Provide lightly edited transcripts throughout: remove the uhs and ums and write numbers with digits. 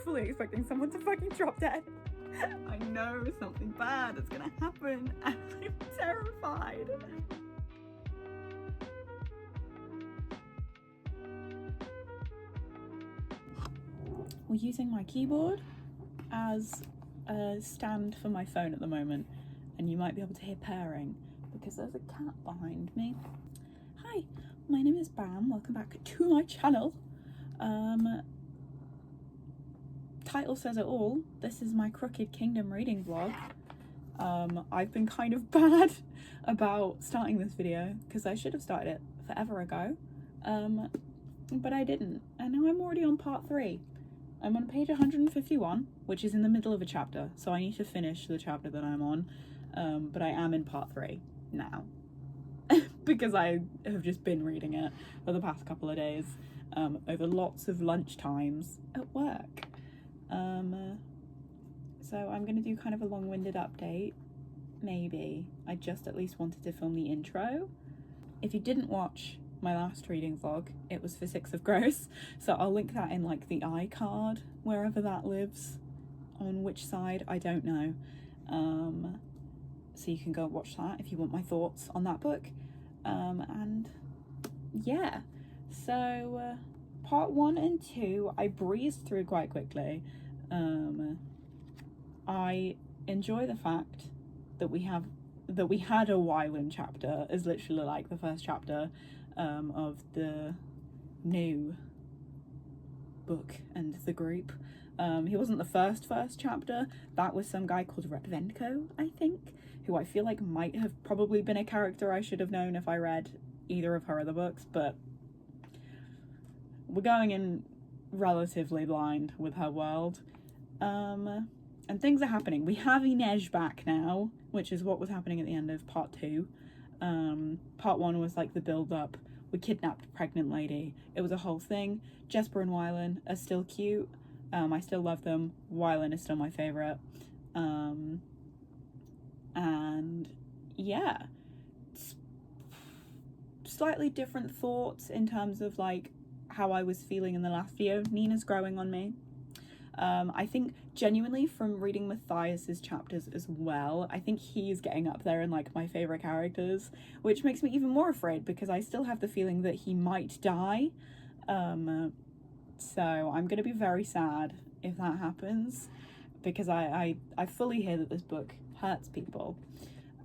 fully expecting someone to fucking drop dead. I know something bad is gonna happen and I'm terrified. We're using my keyboard as a stand for my phone at the moment, and you might be able to hear purring because there's a cat behind me. Hi, my name is Bam, welcome back to my channel. Title says it all. This is my Crooked Kingdom reading vlog. I've been kind of bad about starting this video because I should have started it forever ago, but I didn't, and now I'm already on part 3. I'm on page 151, which is in the middle of a chapter, so I need to finish the chapter that I'm on, but I am in part 3 now because I have just been reading it for the past couple of days over lots of lunch times at work. So I'm going to do kind of a long-winded update, maybe. I just at least wanted to film the intro. If you didn't watch my last reading vlog, it was for 6 of Gross, so I'll link that in like the iCard, wherever that lives, on which side, I don't know. So you can go watch that if you want my thoughts on that book. And yeah, so part 1 and 2 I breezed through quite quickly. I enjoy the fact that we had a Wylan chapter is literally like the first chapter of the new book and the group. He wasn't the first chapter. That was some guy called Redvenko, I think, who I feel like might have probably been a character I should have known if I read either of her other books, but we're going in relatively blind with her world. And things are happening. We have Inej back now, which is what was happening at the end of part 2. Part 1 was like the build-up. We kidnapped a pregnant lady. It was a whole thing. Jesper and Wylan are still cute. I still love them. Wylan is still my favourite. And yeah, slightly different thoughts in terms of like how I was feeling in the last video. Nina's growing on me. I think genuinely from reading Matthias's chapters as well, I think he's getting up there in like my favourite characters, which makes me even more afraid because I still have the feeling that he might die. So I'm gonna be very sad if that happens because I fully hear that this book hurts people.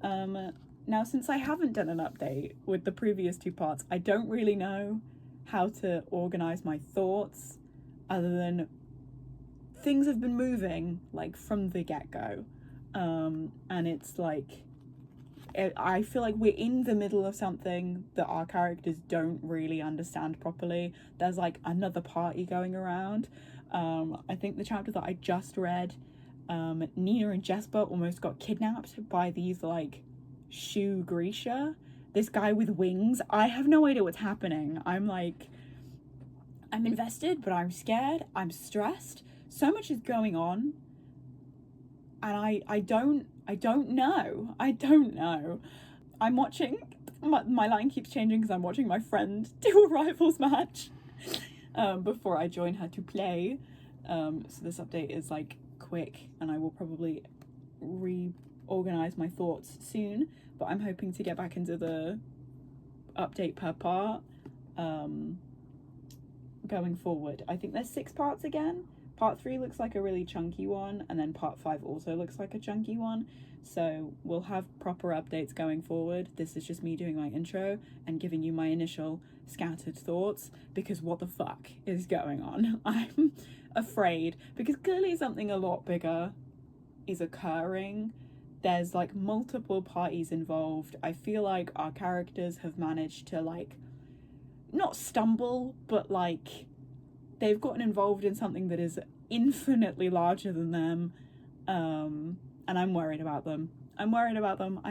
Now since I haven't done an update with the previous 2 parts, I don't really know how to organise my thoughts other than things have been moving like from the get-go, and it's like I feel like we're in the middle of something that our characters don't really understand properly. There's like another party going around. I think the chapter that I just read, Nina and Jesper almost got kidnapped by these like Shu Grisha, this guy with wings. I have no idea what's happening. I'm invested, but I'm scared, I'm stressed. So much is going on, and I don't know. I'm watching, my line keeps changing because I'm watching my friend do a rivals match before I join her to play. So this update is like quick, and I will probably reorganize my thoughts soon, but I'm hoping to get back into the update per part going forward. I think there's 6 parts again. Part 3 looks like a really chunky one, and then part 5 also looks like a chunky one, so we'll have proper updates going forward. This is just me doing my intro and giving you my initial scattered thoughts, because what the fuck is going on? I'm afraid, because clearly something a lot bigger is occurring. There's like multiple parties involved. I feel like our characters have managed to like, not stumble, but like they've gotten involved in something that is infinitely larger than them, and I'm worried about them. I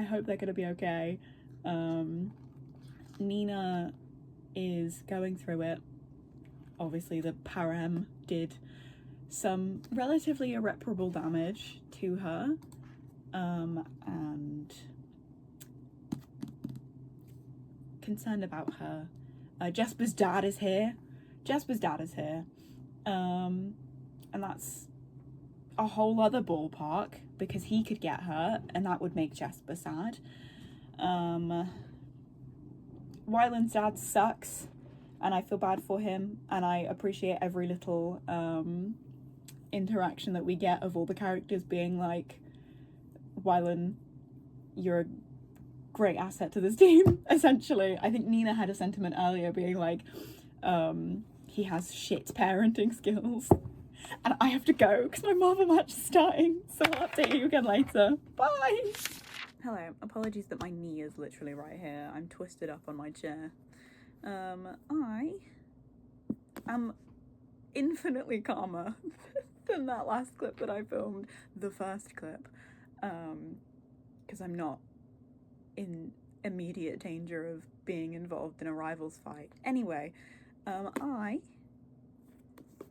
hope they're gonna be okay. Nina is going through it. Obviously the Parem did some relatively irreparable damage to her, and concerned about her. Jesper's dad is here. and that's a whole other ballpark because he could get hurt and that would make Jesper sad. Wyland's dad sucks and I feel bad for him, and I appreciate every little interaction that we get of all the characters being like, Wyland, you're a great asset to this team, essentially. I think Nina had a sentiment earlier being like, he has shit parenting skills. And I have to go because my Marvel match is starting, so I'll update you again later. Bye! Hello, apologies that my knee is literally right here. I'm twisted up on my chair. I am infinitely calmer than that last clip that I filmed, the first clip, because I'm not in immediate danger of being involved in a rivals fight. Anyway, I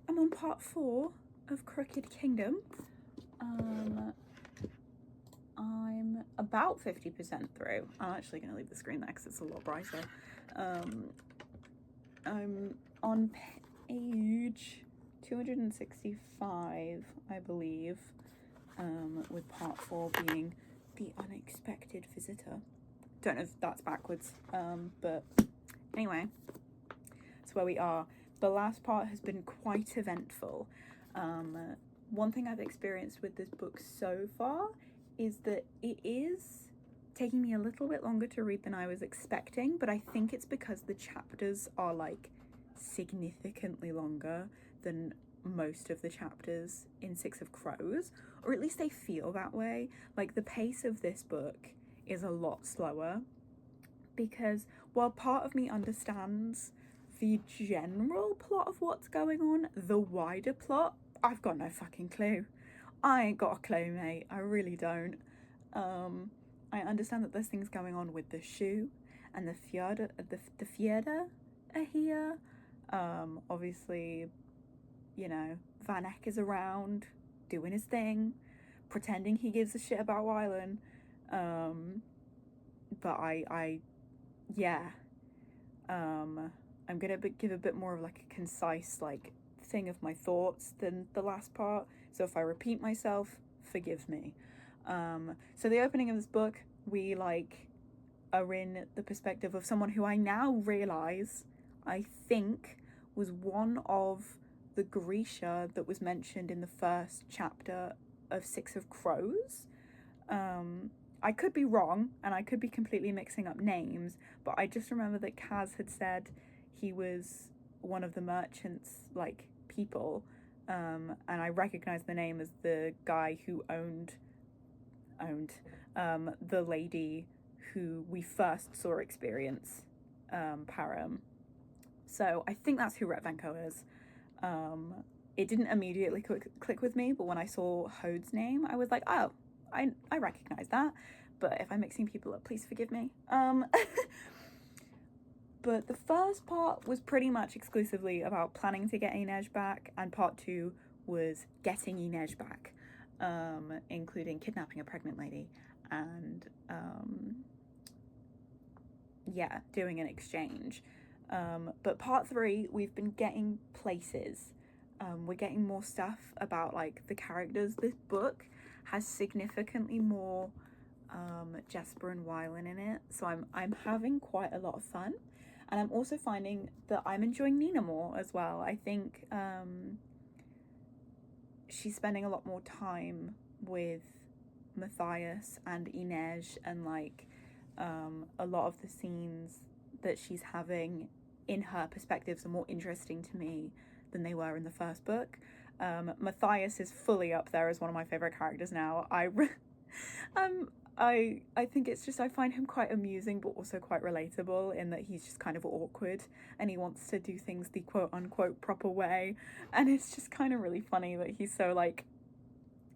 am on part 4 of Crooked Kingdom. I'm about 50% through. I'm actually going to leave the screen there because it's a lot brighter. I'm on page 265, I believe, with part 4 being The Unexpected Visitor. Don't know if that's backwards, but anyway, that's where we are. The last part has been quite eventful. One thing I've experienced with this book so far is that it is taking me a little bit longer to read than I was expecting, but I think it's because the chapters are like significantly longer than most of the chapters in Six of Crows, or at least they feel that way. Like the pace of this book is a lot slower because while part of me understands the general plot of what's going on, the wider plot, I've got no fucking clue. I ain't got a clue, mate. I really don't. I understand that there's things going on with the shoe and the Fjorda are here. Obviously, you know, Van Eck is around doing his thing, pretending he gives a shit about Wyland. But I'm gonna give a bit more of like a concise like thing of my thoughts than the last part, so if I repeat myself, forgive me. So the opening of this book, we like are in the perspective of someone who I now realize I think was one of the Grisha that was mentioned in the first chapter of Six of Crows. I could be wrong and I could be completely mixing up names, but I just remember that Kaz had said he was one of the merchants like people, and I recognized the name as the guy who owned the lady who we first saw experience Param. So I think that's who Retvenko is. It didn't immediately click with me, but when I saw Hode's name, I was like, oh, I recognize that. But if I'm mixing people up, please forgive me. But the first part was pretty much exclusively about planning to get Inej back, and part 2 was getting Inej back, including kidnapping a pregnant lady and doing an exchange. But part 3, we've been getting places. We're getting more stuff about like the characters. This book has significantly more Jesper and Wyland in it, so I'm having quite a lot of fun, and I'm also finding that I'm enjoying Nina more as well. I think she's spending a lot more time with Matthias and Inej, and like a lot of the scenes that she's having in her perspectives are more interesting to me than they were in the first book. Matthias is fully up there as one of my favorite characters now. I think it's just, I find him quite amusing but also quite relatable in that he's just kind of awkward and he wants to do things the quote unquote proper way, and it's just kind of really funny that he's so like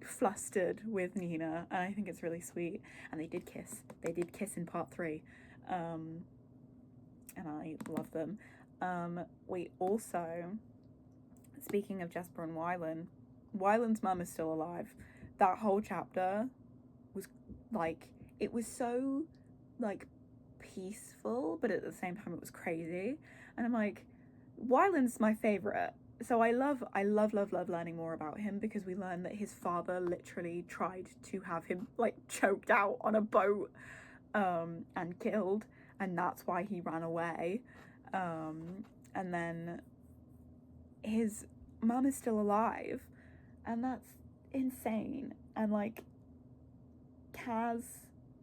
flustered with Nina, and I think it's really sweet. And they did kiss in part 3, and I love them. We also, speaking of Jesper and Wyland's mum is still alive. That whole chapter was like, it was so like peaceful, but at the same time it was crazy, and I'm like, Wyland's my favorite. so I love learning more about him, because we learn that his father literally tried to have him like choked out on a boat and killed, and that's why he ran away. And then his mum is still alive, and that's insane. And like, Kaz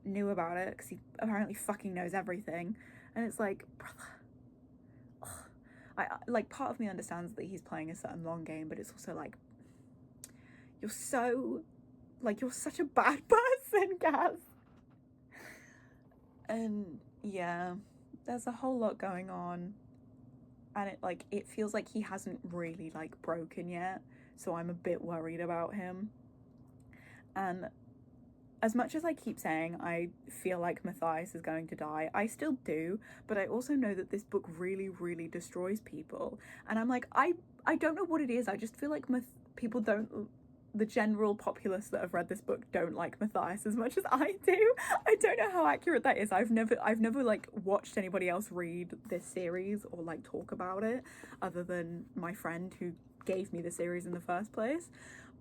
knew about it because he apparently fucking knows everything, and it's like, brother, I like, part of me understands that he's playing a certain long game, but it's also like, you're such a bad person, Kaz. And yeah, there's a whole lot going on, and it feels like he hasn't really like broken yet, so I'm a bit worried about him. And as much as I keep saying I feel like Matthias is going to die, I still do, but I also know that this book really, really destroys people. And I'm like, I don't know what it is. I just feel like people don't, the general populace that have read this book don't like Matthias as much as I do. I don't know how accurate that is. I've never like watched anybody else read this series or like talk about it, other than my friend who gave me the series in the first place.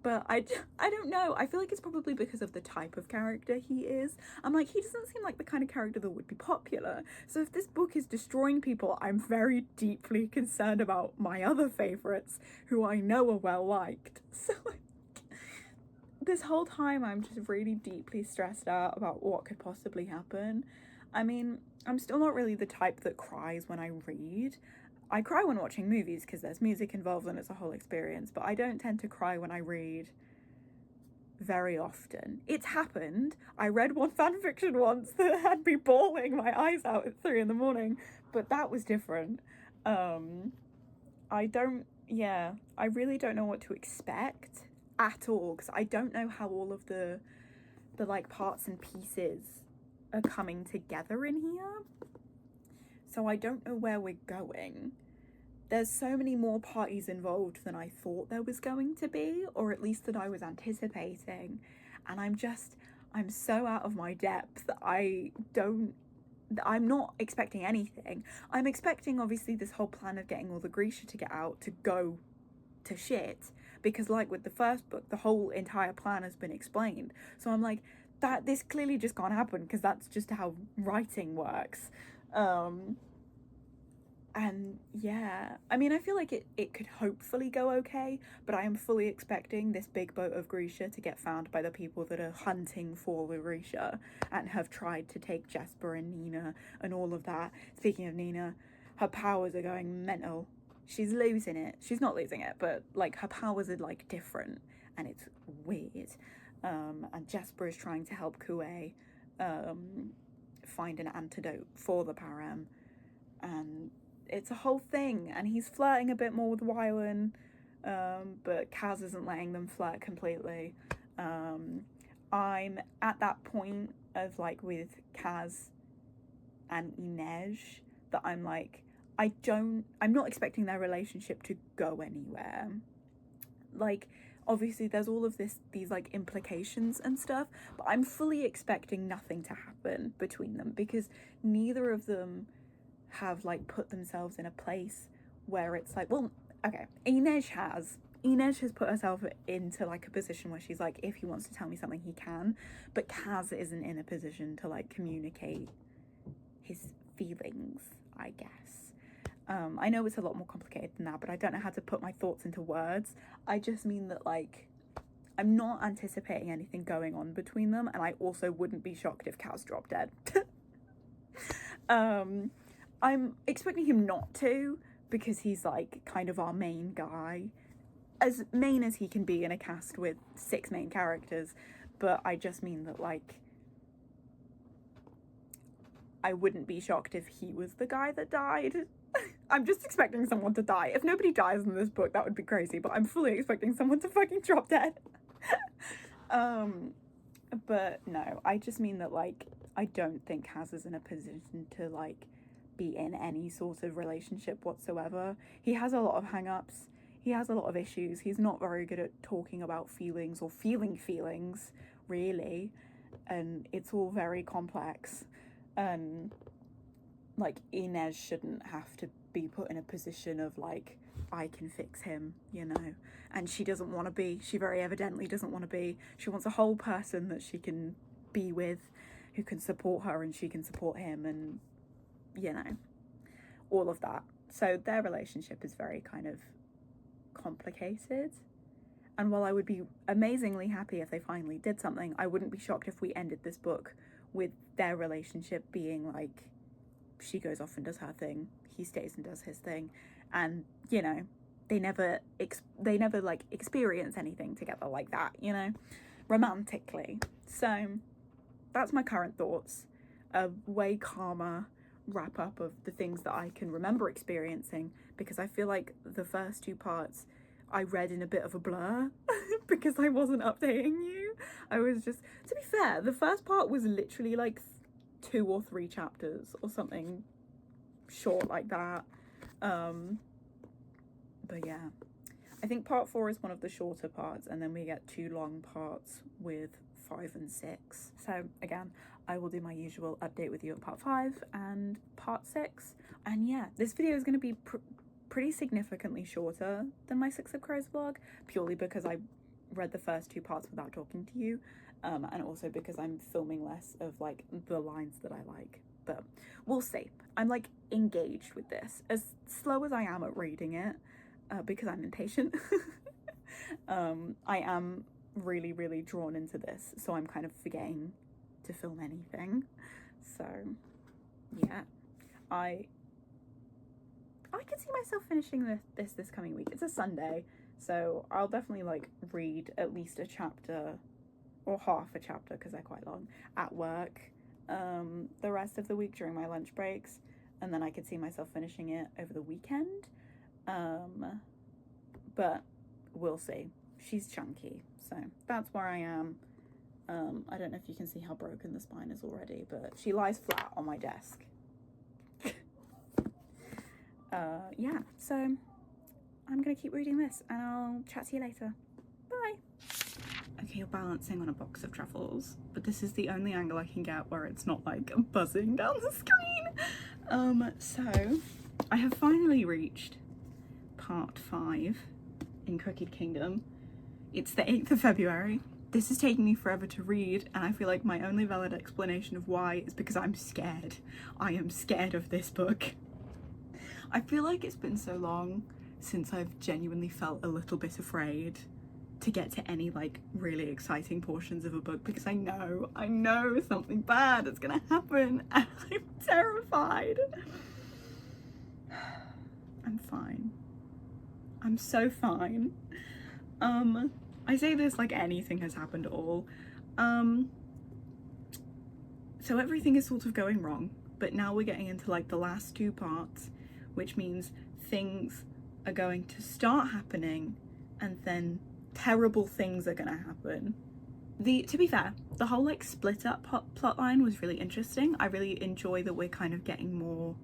But I don't know. I feel like it's probably because of the type of character he is. I'm like, he doesn't seem like the kind of character that would be popular. So if this book is destroying people, I'm very deeply concerned about my other favourites, who I know are well liked. So like, this whole time I'm just really deeply stressed out about what could possibly happen. I mean, I'm still not really the type that cries when I read. I cry when watching movies because there's music involved and it's a whole experience, but I don't tend to cry when I read very often. It's happened. I read one fanfiction once that had me bawling my eyes out at 3 a.m, but that was different. I really don't know what to expect at all, because I don't know how all of the like parts and pieces are coming together in here. So I don't know where we're going. There's so many more parties involved than I thought there was going to be, or at least that I was anticipating. And I'm so out of my depth. I'm not expecting anything. I'm expecting, obviously, this whole plan of getting all the Grisha to get out to go to shit, because like with the first book, the whole entire plan has been explained. So I'm like, that this clearly just can't happen, because that's just how writing works. And yeah, I mean, I feel like it could hopefully go okay, but I am fully expecting this big boat of Grisha to get found by the people that are hunting for the Grisha and have tried to take Jesper and Nina and all of that. Speaking of Nina, her powers are going mental. She's losing it. She's not losing it, but like, her powers are like different, and it's weird. And Jesper is trying to help Kue find an antidote for the Param, and it's a whole thing. And he's flirting a bit more with Wylan, but Kaz isn't letting them flirt completely. I'm at that point of like with Kaz and Inej that I'm like, I'm not expecting their relationship to go anywhere. Like, obviously there's all of these like implications and stuff, but I'm fully expecting nothing to happen between them, because neither of them have like put themselves in a place where it's like, well, okay, Inej has put herself into like a position where she's like, if he wants to tell me something, he can, but Kaz isn't in a position to like communicate his feelings, I guess. I know it's a lot more complicated than that, but I don't know how to put my thoughts into words. I just mean that, like, I'm not anticipating anything going on between them, and I also wouldn't be shocked if Kaz dropped dead. I'm expecting him not to, because he's, like, kind of our main guy. As main as he can be in a cast with 6 main characters, but I just mean that, like, I wouldn't be shocked if he was the guy that died. I'm just expecting someone to die. If nobody dies in this book, that would be crazy, but I'm fully expecting someone to fucking drop dead. But no, I just mean that, like, I don't think Kaz is in a position to, like, be in any sort of relationship whatsoever. He has a lot of hang-ups. He has a lot of issues. He's not very good at talking about feelings or feeling feelings, really. And it's all very complex. And like, Inez shouldn't have to be put in a position of like, I can fix him, you know, and she doesn't want to be. She very evidently doesn't want to be. She wants a whole person that she can be with, who can support her and she can support him, and you know, all of that. So their relationship is very kind of complicated. And while I would be amazingly happy if they finally did something, I wouldn't be shocked if we ended this book with their relationship being like, she goes off and does her thing, he stays and does his thing, and you know, they never like experience anything together like that, you know, romantically. So that's my current thoughts. A way calmer wrap up of the things that I can remember experiencing, because I feel like the first two parts I read in a bit of a blur because I wasn't updating you. I was just, to be fair, the first part was literally like 2 or 3 chapters or something short like that. But yeah, I think part 4 is one of the shorter parts, and then we get 2 long parts with 5 and 6. So again, I will do my usual update with you at part 5 and part 6. And yeah, this video is going to be pretty significantly shorter than my 6 of Crows vlog, purely because I read the first 2 parts without talking to you, and also because I'm filming less of like the lines that I like. But we'll see. I'm like engaged with this, as slow as I am at reading it, because I'm impatient. I am really drawn into this, so I'm kind of forgetting to film anything. So yeah, I could see myself finishing this coming week. It's a Sunday, so I'll definitely like read at least a chapter or half a chapter, because they're quite long, at work the rest of the week during my lunch breaks, and then I could see myself finishing it over the weekend. But we'll see. She's chunky, so that's where I am. I don't know if you can see how broken the spine is already, but she lies flat on my desk. Yeah, so I'm gonna keep reading this, and I'll chat to you later. Bye. Okay, you're balancing on a box of truffles, but this is the only angle I can get where it's not like buzzing down the screen. So I have finally reached part 5 in Crooked Kingdom. It's the 8th of February. This is taking me forever to read, and I feel like my only valid explanation of why is because I'm scared. I am scared of this book. I feel like it's been so long since I've genuinely felt a little bit afraid to get to any like really exciting portions of a book, because I know something bad is gonna happen, and I'm terrified. I'm fine. I'm so fine. I say this like anything has happened at all. So everything is sort of going wrong, but now we're getting into like the last 2 parts, which means things are going to start happening, and then terrible things are gonna happen. To be fair, the whole like split up plot line was really interesting. I really enjoy that we're kind of getting more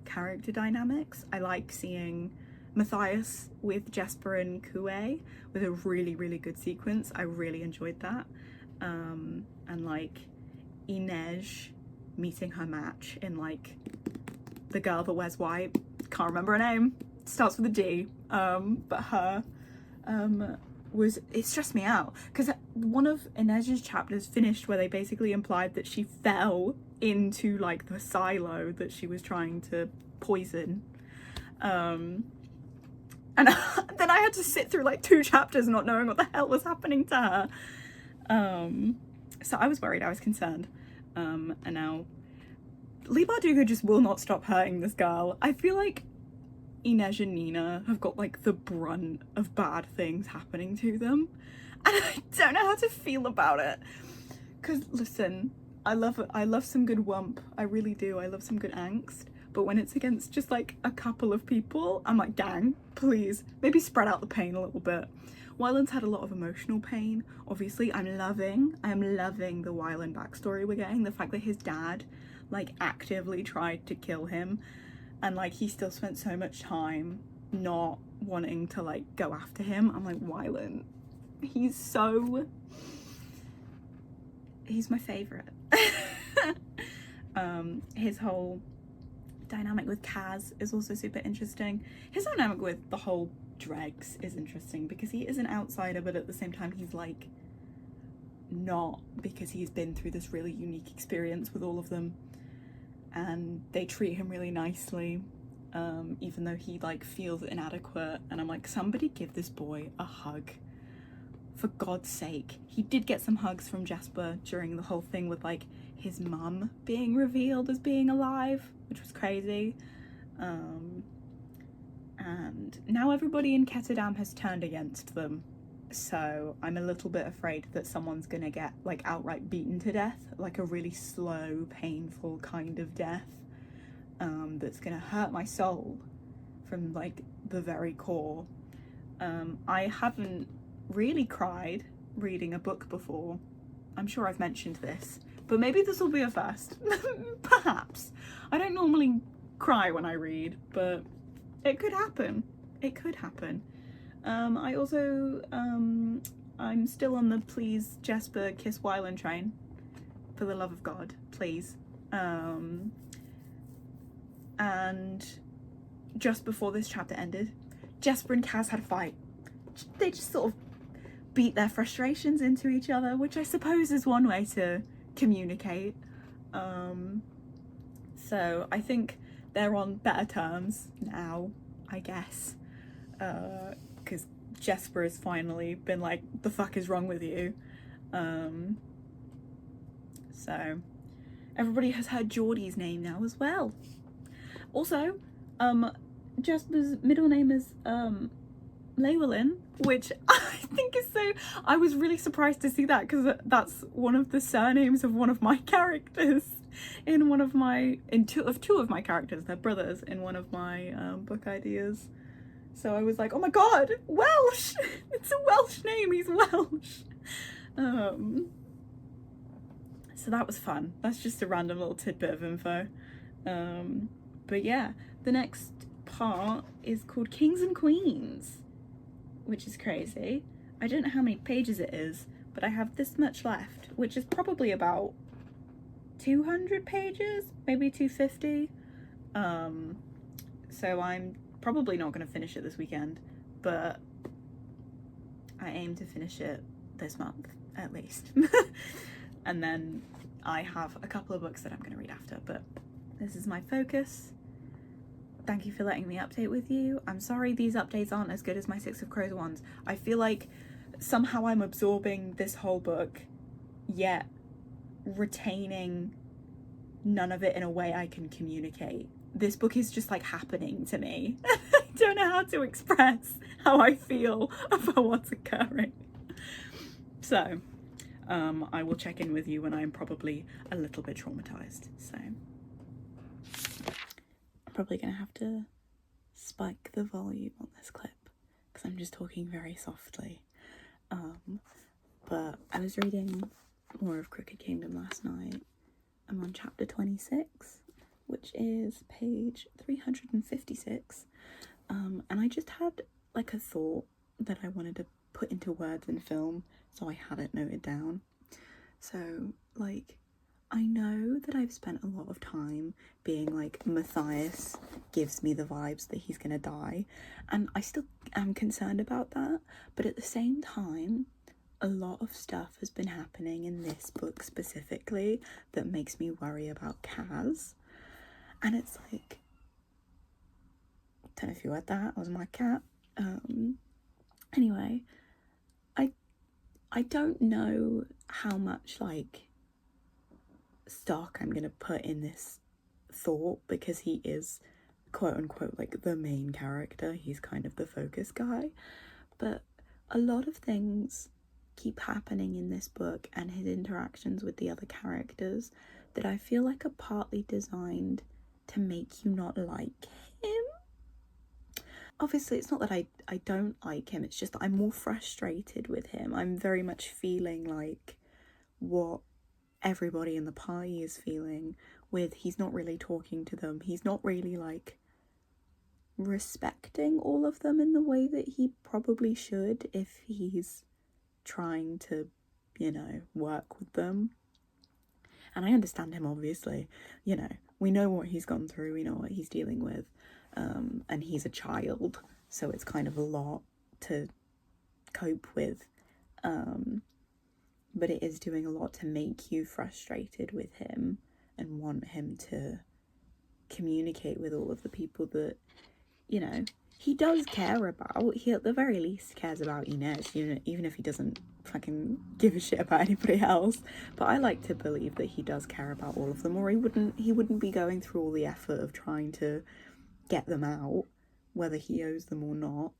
character dynamics. I like seeing Matthias with Jesper and Kue with a really good sequence. I really enjoyed that. And like Inej meeting her match in like The Girl That Wears White, can't remember her name, starts with a D, but her it stressed me out, because one of Inej's chapters finished where they basically implied that she fell into like the silo that she was trying to poison, and then I had to sit through like 2 chapters not knowing what the hell was happening to her. So I was worried, I was concerned, and now Lee Bardugo just will not stop hurting this girl. I feel like Inej and Nina have got like the brunt of bad things happening to them, and I don't know how to feel about it. Because listen, I love some good wump, I really do. I love some good angst, but when it's against just like a couple of people, I'm like, gang, please, maybe spread out the pain a little bit. Wyland's had a lot of emotional pain, obviously. I am loving the Wyland backstory we're getting. The fact that his dad like actively tried to kill him, and like he still spent so much time not wanting to like go after him. I'm like, Wyland, he's my favorite. His whole dynamic with Kaz is also super interesting. His dynamic with the whole dregs is interesting because he is an outsider, but at the same time he's like not, because he's been through this really unique experience with all of them, and they treat him really nicely, even though he like feels inadequate. And I'm like, somebody give this boy a hug, for God's sake. He did get some hugs from Jasper during the whole thing with like his mum being revealed as being alive, which was crazy. And now everybody in Ketterdam has turned against them, so I'm a little bit afraid that someone's gonna get like outright beaten to death, like a really slow, painful kind of death, that's gonna hurt my soul from like the very core. I haven't really cried reading a book before. I'm sure I've mentioned this, but maybe this will be a first. Perhaps. I don't normally cry when I read, but it could happen. It could happen. I also, I'm still on the please Jasper kiss Wylan train. For the love of God, please. And just before this chapter ended, Jasper and Kaz had a fight. They just sort of beat their frustrations into each other, which I suppose is one way to communicate. So I think they're on better terms now, I guess, because Jasper has finally been like, the fuck is wrong with you? So everybody has heard Geordie's name now as well. Also, Jasper's middle name is Llewellyn, which I think is so, I was really surprised to see that, because that's one of the surnames of one of my characters in one of my, two of my characters, they're brothers, in one of my book ideas. So I was like, oh my god, Welsh! It's a Welsh name, he's Welsh! So that was fun. That's just a random little tidbit of info. But yeah, the next part is called Kings and Queens, which is crazy. I don't know how many pages it is, but I have this much left, which is probably about 200 pages, maybe 250. So I'm probably not going to finish it this weekend, but I aim to finish it this month at least. And then I have a couple of books that I'm going to read after, but this is my focus. Thank you for letting me update with you. I'm sorry these updates aren't as good as my Six of Crows ones. I feel like somehow I'm absorbing this whole book, yet retaining none of it in a way I can communicate. This book is just like happening to me. I don't know how to express how I feel about what's occurring. So, I will check in with you when I'm probably a little bit traumatized. So, I'm probably gonna have to spike the volume on this clip because I'm just talking very softly. But I was reading more of Crooked Kingdom last night. I'm on chapter 26, which is page 356. And I just had like a thought that I wanted to put into words in film, so I had it noted down. So like, I know that I've spent a lot of time being like, Matthias gives me the vibes that he's gonna die, and I still am concerned about that, but at the same time, a lot of stuff has been happening in this book specifically that makes me worry about Kaz. And it's like, don't know if you heard that, was my cat. Anyway, I don't know how much like stock I'm gonna put in this thought, because he is quote unquote like the main character, he's kind of the focus guy, but a lot of things keep happening in this book and his interactions with the other characters that I feel like are partly designed to make you not like him. Obviously it's not that I don't like him, it's just that I'm more frustrated with him. I'm very much feeling like what everybody in the party is feeling, with he's not really talking to them, he's not really like respecting all of them in the way that he probably should if he's trying to, you know, work with them. And I understand him, obviously. You know, we know what he's gone through, we know what he's dealing with. And he's a child, so it's kind of a lot to cope with. But it is doing a lot to make you frustrated with him and want him to communicate with all of the people that, you know, he does care about. He at the very least cares about Inez, you know, even if he doesn't fucking give a shit about anybody else. But I like to believe that he does care about all of them, or he wouldn't be going through all the effort of trying to get them out, whether he owes them or not.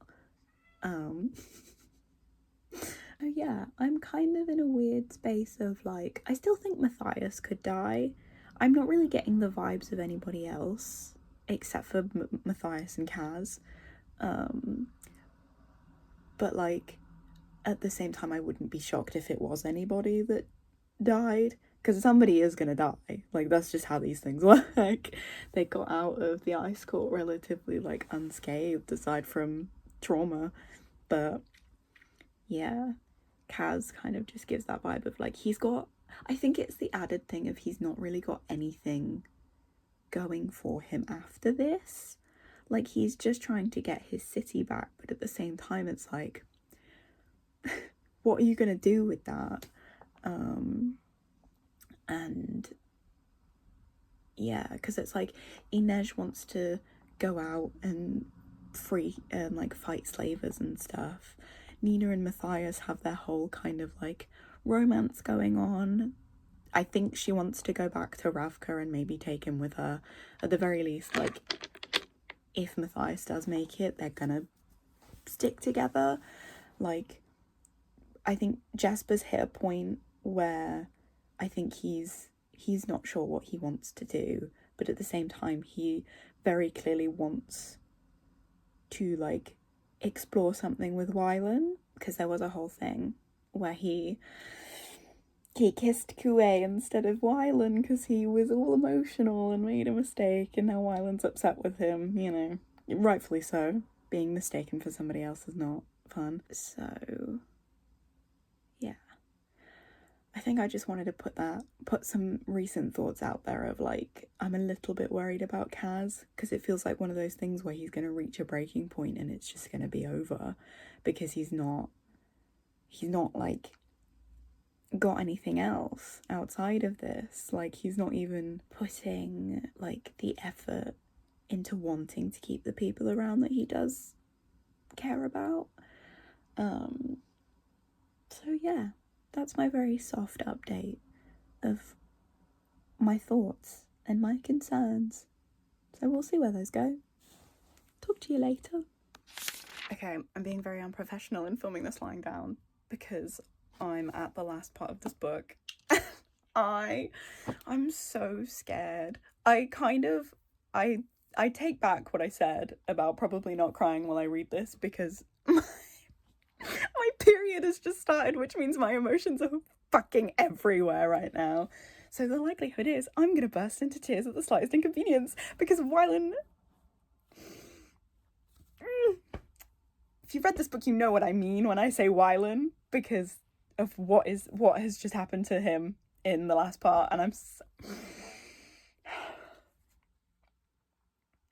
Yeah, I'm kind of in a weird space of like, I still think Matthias could die. I'm not really getting the vibes of anybody else except for Matthias and Kaz. But like, at the same time, I wouldn't be shocked if it was anybody that died, because somebody is gonna die. Like, that's just how these things work. They got out of the ice court relatively like unscathed, aside from trauma. But yeah, Kaz kind of just gives that vibe of like, he's got, I think it's the added thing of he's not really got anything going for him after this. Like, he's just trying to get his city back, but at the same time it's like, what are you gonna do with that? And yeah, because it's like Inej wants to go out and free and like fight slavers and stuff. Nina and Matthias have their whole kind of like romance going on. I think she wants to go back to Ravka and maybe take him with her. At the very least, like, if Matthias does make it, they're gonna stick together. Like, I think Jasper's hit a point where I think he's not sure what he wants to do, but at the same time he very clearly wants to like explore something with Wylan, because there was a whole thing where he kissed Kue instead of Wylan because he was all emotional and made a mistake, and now Wylan's upset with him, you know, rightfully so. Being mistaken for somebody else is not fun. So yeah, I think I just wanted to put some recent thoughts out there of like, I'm a little bit worried about Kaz, because it feels like one of those things where he's going to reach a breaking point and it's just going to be over, because he's not like got anything else outside of this. Like, he's not even putting like the effort into wanting to keep the people around that he does care about. So yeah, that's my very soft update of my thoughts and my concerns. So we'll see where those go. Talk to you later. Okay, I'm being very unprofessional in filming this lying down because I'm at the last part of this book. I'm so scared. I take back what I said about probably not crying while I read this, because my period has just started, which means my emotions are fucking everywhere right now. So the likelihood is I'm gonna burst into tears at the slightest inconvenience because of Wylan. If you've read this book, you know what I mean when I say Wylan, because of what has just happened to him in the last part, and I'm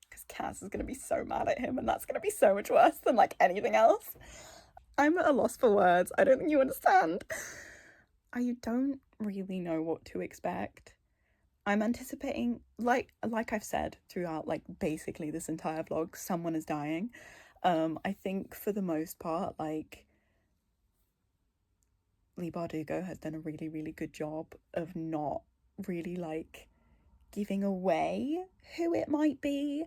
because Cass is gonna be so mad at him, and that's gonna be so much worse than like anything else. I'm at a loss for words. I don't think you understand. I don't really know what to expect. I'm anticipating, like I've said throughout like basically this entire vlog, someone is dying. I think for the most part, like, Lee Bardugo has done a really, really good job of not really like giving away who it might be.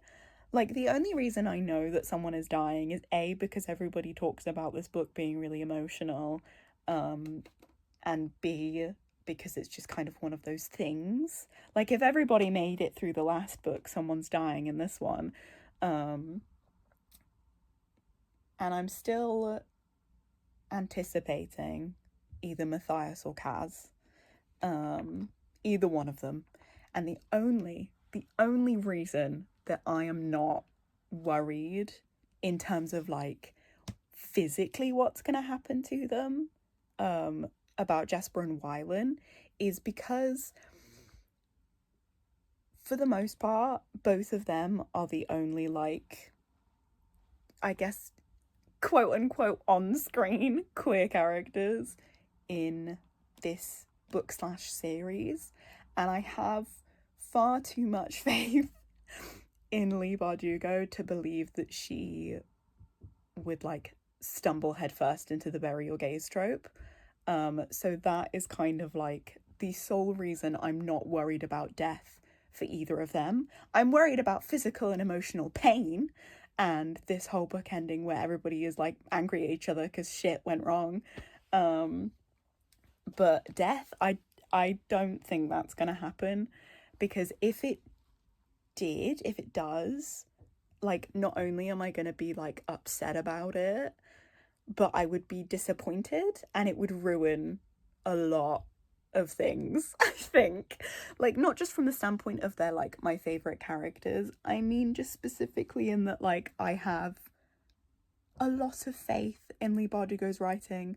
Like, the only reason I know that someone is dying is A, because everybody talks about this book being really emotional, and B, because it's just kind of one of those things. Like, if everybody made it through the last book, someone's dying in this one. And I'm still anticipating either Matthias or Kaz. Either one of them. And the only reason that I am not worried in terms of like physically what's gonna happen to them about Jasper and Wylan is because for the most part, both of them are the only, like, I guess, quote unquote on screen queer characters in this book slash series, and I have far too much faith in Leigh Bardugo to believe that she would, like, stumble headfirst into the bury your gays trope. So that is kind of like the sole reason I'm not worried about death for either of them. I'm worried about physical and emotional pain and this whole book ending where everybody is, like, angry at each other because shit went wrong. But death, I don't think that's gonna happen, because if it does, like, not only am I gonna be, like, upset about it, but I would be disappointed, and it would ruin a lot of things, I think. Like, not just from the standpoint of they're, like, my favourite characters, I mean just specifically in that, like, I have a lot of faith in Leigh Bardugo's writing,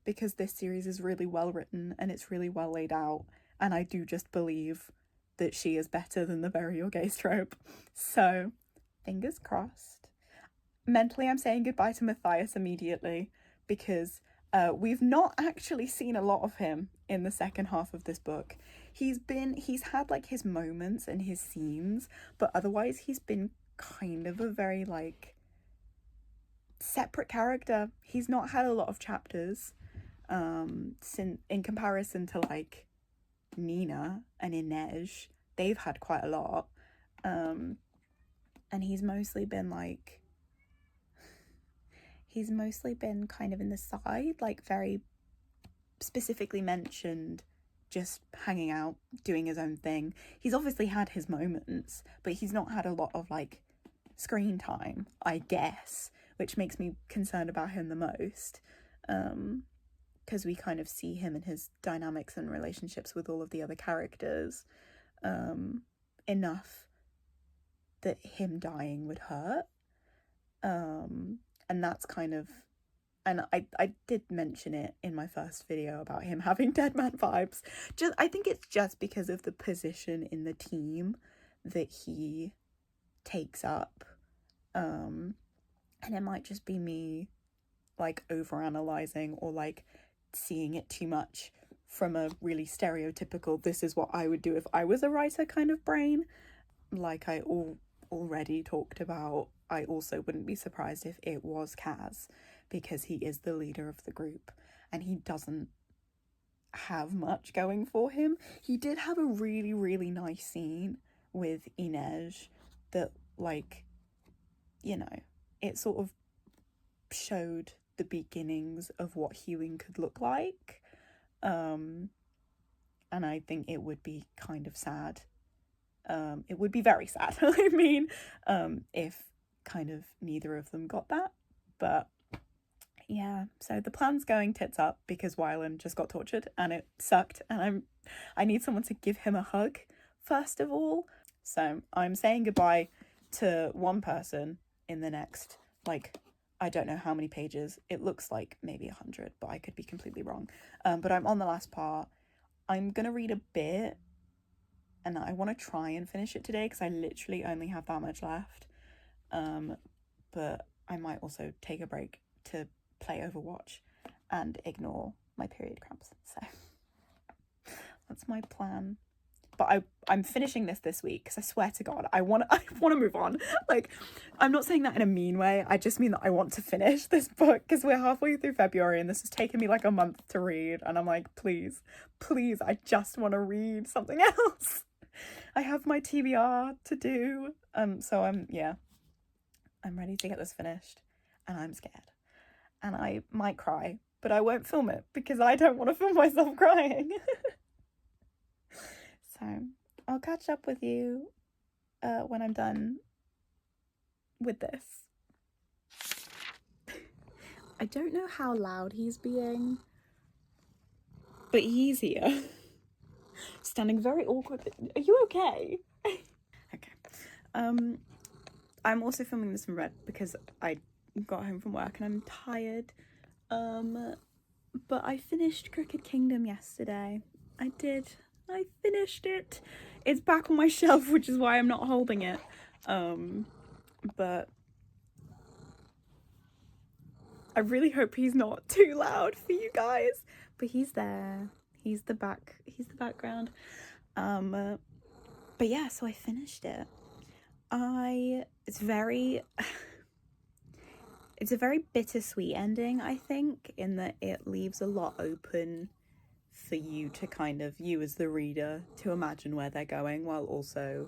because this series is really well written and it's really well laid out, and I do just believe that she is better than the bury your gays trope. So, fingers crossed. Mentally, I'm saying goodbye to Matthias immediately, because we've not actually seen a lot of him in the second half of this book. He's had, like, his moments and his scenes, but otherwise he's been kind of a very, like, separate character. He's not had a lot of chapters, in comparison to, like, Nina and Inej. They've had quite a lot, and he's mostly been kind of in the side, like, very specifically mentioned, just hanging out, doing his own thing. He's obviously had his moments, but he's not had a lot of, like, screen time, I guess, which makes me concerned about him the most, because we kind of see him and his dynamics and relationships with all of the other characters enough that him dying would hurt. And that's kind of, and I did mention it in my first video about him having dead man vibes. I think it's just because of the position in the team that he takes up. And it might just be me, like, overanalyzing or, like, seeing it too much from a really stereotypical, this is what I would do if I was a writer kind of brain. Like I already talked about, I also wouldn't be surprised if it was Kaz, because he is the leader of the group and he doesn't have much going for him. He did have a really, really nice scene with Inej that, like, you know, it sort of showed the beginnings of what healing could look like. And I think it would be kind of sad. It would be very sad, I mean, if kind of neither of them got that. But yeah, so the plan's going tits up because Wylan just got tortured and it sucked, and I need someone to give him a hug first of all. So I'm saying goodbye to one person in the next, like, I don't know how many pages. It looks like maybe 100, but I could be completely wrong. But I'm on the last part. I'm gonna read a bit, and I want to try and finish it today because I literally only have that much left. But I might also take a break to play Overwatch and ignore my period cramps. So that's my plan. But I'm finishing this week because I swear to God, I want to move on. Like, I'm not saying that in a mean way. I just mean that I want to finish this book because we're halfway through February and this has taken me like a month to read. And I'm like, please, I just want to read something else. I have my TBR to do. So I'm ready to get this finished, and I'm scared. And I might cry, but I won't film it because I don't want to film myself crying. So I'll catch up with you when I'm done with this. I don't know how loud he's being, but he's here. Standing very awkwardly. Are you okay? Okay. I'm also filming this from Red because I got home from work and I'm tired. But I finished Crooked Kingdom yesterday. I did. I finished it. It's back on my shelf, which is why I'm not holding it. But I really hope he's not too loud for you guys. But he's there. He's the background. But yeah, so I finished it. It's a very bittersweet ending, I think, in that it leaves a lot open for you to kind of, you as the reader, to imagine where they're going, while also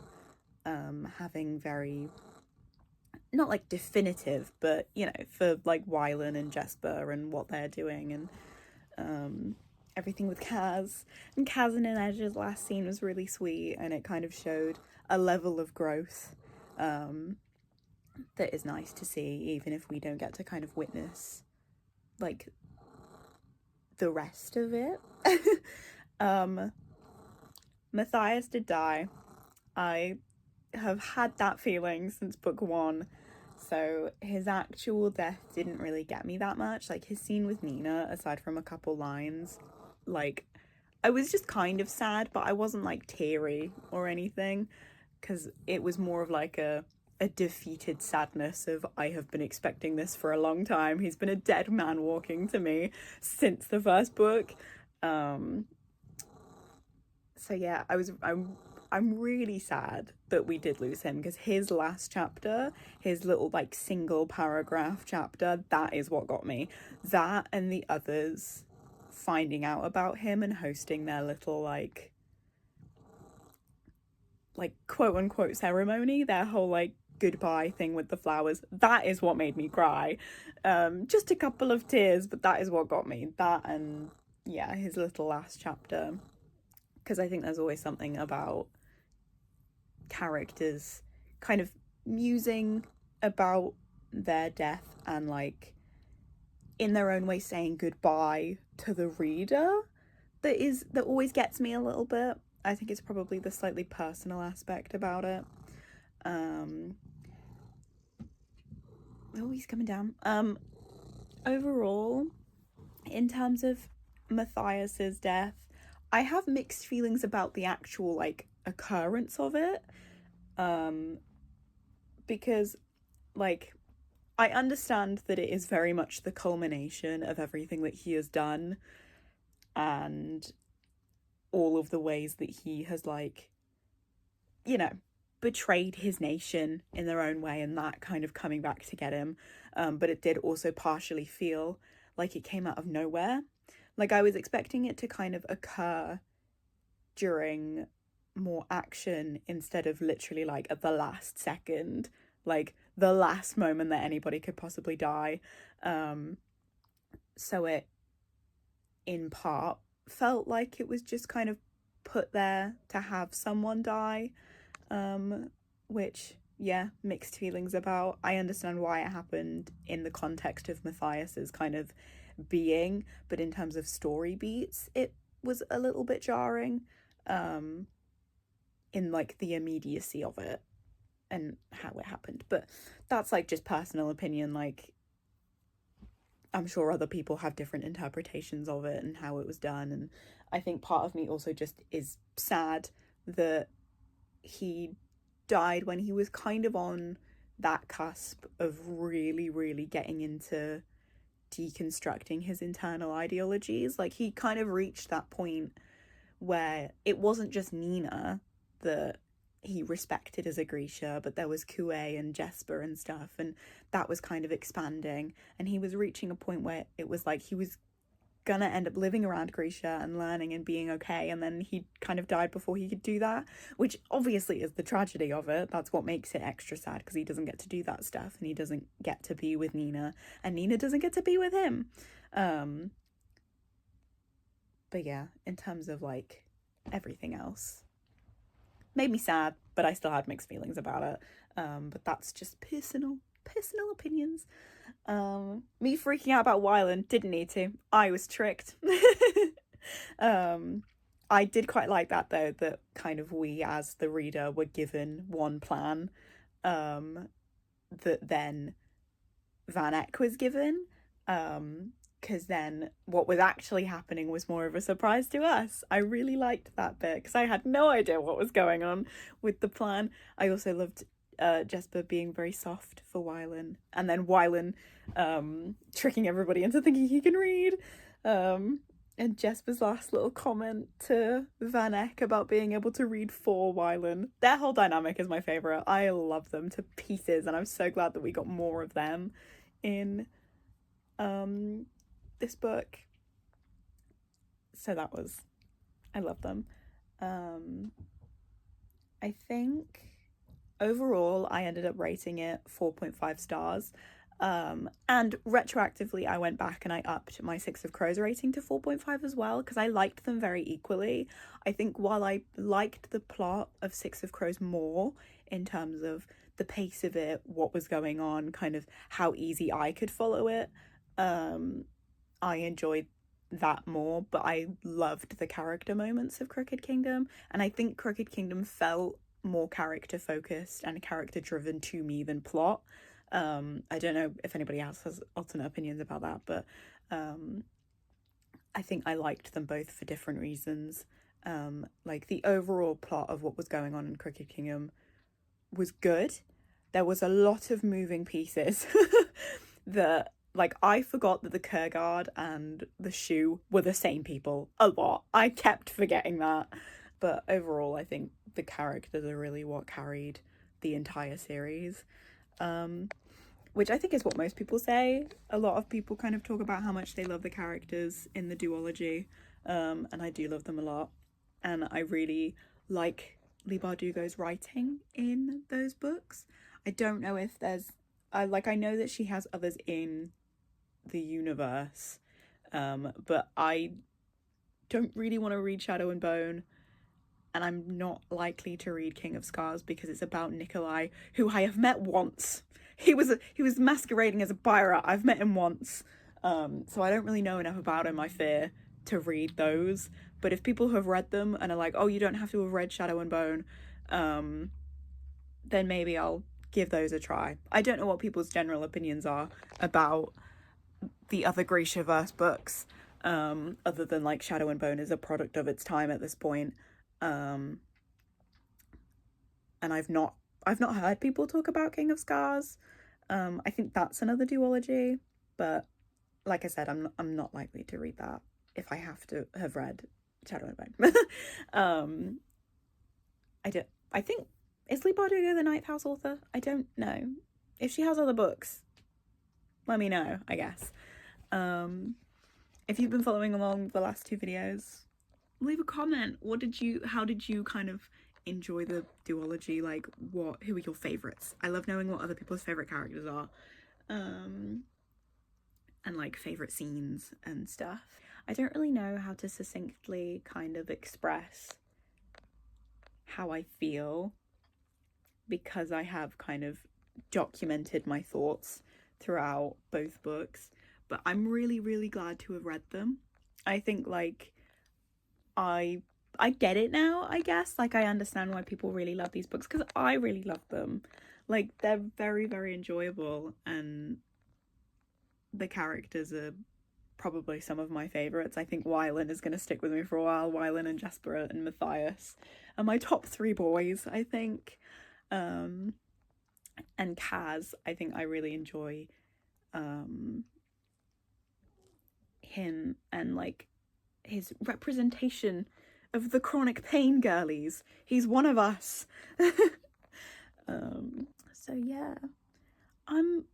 having very, not like definitive, but you know, for like Wylan and Jesper and what they're doing, and everything with Kaz. And Kaz and Inej's last scene was really sweet, and it kind of showed a level of growth that is nice to see, even if we don't get to kind of witness like the rest of it. Matthias did die. I have had that feeling since book one, so his actual death didn't really get me that much. Like his scene with Nina, aside from a couple lines, like I was just kind of sad, but I wasn't like teary or anything, because it was more of like a defeated sadness of, I have been expecting this for a long time. He's been a dead man walking to me since the first book. So yeah, I'm really sad that we did lose him, because his last chapter, his little like single paragraph chapter, that is what got me. That and the others finding out about him and hosting their little like quote unquote ceremony, their whole like goodbye thing with the flowers, that is what made me cry. Just a couple of tears, but that is what got me. That, and yeah, his little last chapter, because I think there's always something about characters kind of musing about their death and like in their own way saying goodbye to the reader that always gets me a little bit. I think it's probably the slightly personal aspect about it. Oh, he's coming down. Overall, in terms of Matthias's death, I have mixed feelings about the actual like occurrence of it. Because like I understand that it is very much the culmination of everything that he has done and all of the ways that he has like, you know, betrayed his nation in their own way, and that kind of coming back to get him. But it did also partially feel like it came out of nowhere. Like I was expecting it to kind of occur during more action instead of literally like at the last second, like the last moment that anybody could possibly die. So it in part felt like it was just kind of put there to have someone die, which yeah, mixed feelings about. I understand why it happened in the context of Matthias's kind of being, but in terms of story beats, it was a little bit jarring, in like the immediacy of it and how it happened. But that's like just personal opinion. Like I'm sure other people have different interpretations of it and how it was done, and I think part of me also just is sad that he died when he was kind of on that cusp of really, really getting into deconstructing his internal ideologies. Like he kind of reached that point where it wasn't just Nina that he respected as a Grisha, but there was Kue and Jesper and stuff, and that was kind of expanding, and he was reaching a point where it was like he was gonna end up living around Grisha and learning and being okay, and then he kind of died before he could do that, which obviously is the tragedy of it. That's what makes it extra sad, because he doesn't get to do that stuff, and he doesn't get to be with Nina, and Nina doesn't get to be with him. But yeah, in terms of like everything else, made me sad, but I still had mixed feelings about it. But that's just personal opinions. Me freaking out about Wyland, didn't need to. I was tricked. I did quite like that though, that kind of we as the reader were given one plan, that then Van Eck was given. because then what was actually happening was more of a surprise to us. I really liked that bit because I had no idea what was going on with the plan. I also loved Jesper being very soft for Wylan, and then Wylan tricking everybody into thinking he can read. And Jesper's last little comment to Van Eck about being able to read for Wylan. Their whole dynamic is my favourite. I love them to pieces, and I'm so glad that we got more of them in this book. So I love them. I think overall I ended up rating it 4.5 stars. And retroactively I went back and I upped my Six of Crows rating to 4.5 as well, because I liked them very equally. I think while I liked the plot of Six of Crows more in terms of the pace of it, what was going on, kind of how easy I could follow it, I enjoyed that more, but I loved the character moments of Crooked Kingdom, and I think Crooked Kingdom felt more character focused and character driven to me than plot. I don't know if anybody else has alternate opinions about that, but I think I liked them both for different reasons. Like the overall plot of what was going on in Crooked Kingdom was good. There was a lot of moving pieces that, like, I forgot that the Kurgard and the shoe were the same people a lot. I kept forgetting that. But overall, I think the characters are really what carried the entire series. Which I think is what most people say. A lot of people kind of talk about how much they love the characters in the duology. And I do love them a lot. And I really like Leigh Bardugo's writing in those books. I don't know if there's... I know that she has others in the universe, but I don't really want to read Shadow and Bone, and I'm not likely to read King of Scars because it's about Nikolai, who I have met once. He was masquerading as a pirate. I've met him once, so I don't really know enough about him, I fear, to read those. But if people have read them and are like, oh, you don't have to have read Shadow and Bone, then maybe I'll give those a try. I don't know what people's general opinions are about the other Grishaverse books, other than like Shadow and Bone is a product of its time at this point. And I've not heard people talk about King of Scars. I think that's another duology, but like I said, I'm not likely to read that if I have to have read Shadow and Bone. I think, is Leigh Bardugo the Ninth House author? I don't know. If she has other books, let me know, I guess. If you've been following along the last two videos, leave a comment. How did you kind of enjoy the duology? Like, who are your favorites? I love knowing what other people's favorite characters are. And like favorite scenes and stuff. I don't really know how to succinctly kind of express how I feel, because I have kind of documented my thoughts throughout both books, but I'm really, really glad to have read them. I think, like, I get it now, I guess. Like, I understand why people really love these books, because I really love them. Like, they're very, very enjoyable, and the characters are probably some of my favourites. I think Wylan is going to stick with me for a while. Wylan and Jesper and Matthias are my top three boys, I think. And Kaz, I think I really enjoy him and like his representation of the chronic pain girlies. He's one of us. So yeah, I'm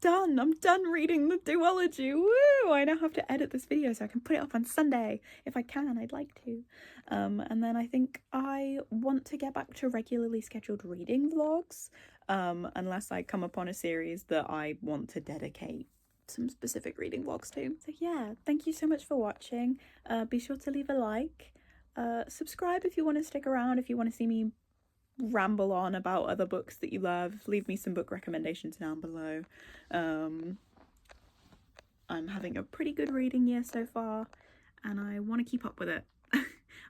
done. I'm done reading the duology. Woo! I now have to edit this video so I can put it up on Sunday. If I can, I'd like to. And then I think I want to get back to regularly scheduled reading vlogs, unless I come upon a series that I want to dedicate some specific reading vlogs to. So yeah, thank you so much for watching. Be sure to leave a like. Subscribe if you want to stick around, if you want to see me ramble on about other books that you love. Leave me some book recommendations down below. I'm having a pretty good reading year so far, and I want to keep up with it.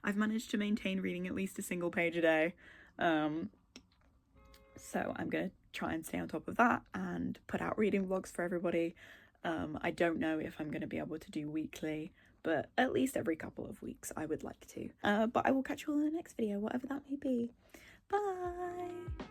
I've managed to maintain reading at least a single page a day, so I'm gonna try and stay on top of that and put out reading vlogs for everybody. I don't know if I'm going to be able to do weekly, but at least every couple of weeks I would like to. But I will catch you all in the next video, whatever that may be. Bye!